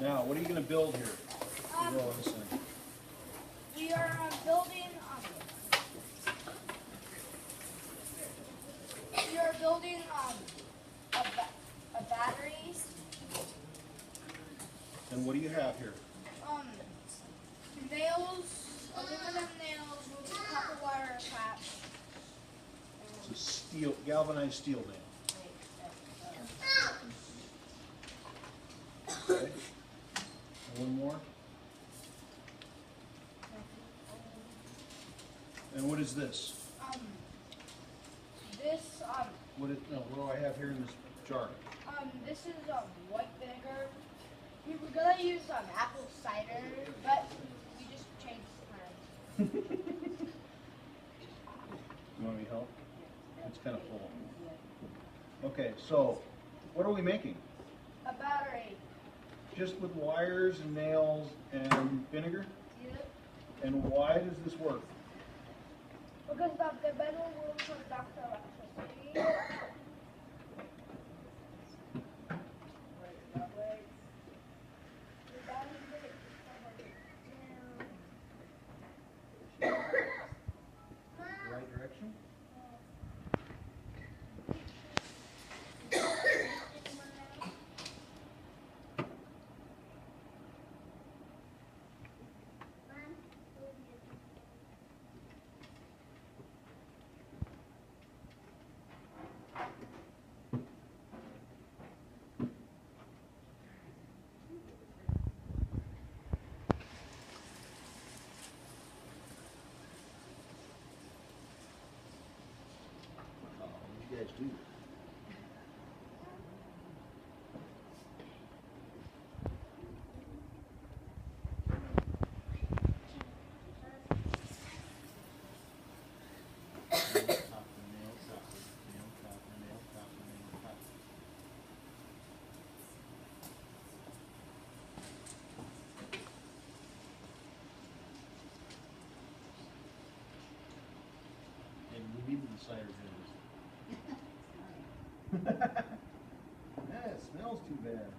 Now, what are you going to build here? Roll this thing. We are building a battery. And what do you have here? Nails, aluminum nails with copper wire attached. It's a steel, galvanized steel nail. Okay. And one more. And what is this? What do I have here in this jar? This is white vinegar. We were gonna use apple cider, but we just changed plans. You want me to help? It's kind of full. Okay, so what are we making? A battery. Just with wires and nails and vinegar? Yep. And why does this work? Because the metal will conduct electricity. Right direction? You guys do. And we need the cider vinegar. Yeah, it smells too bad.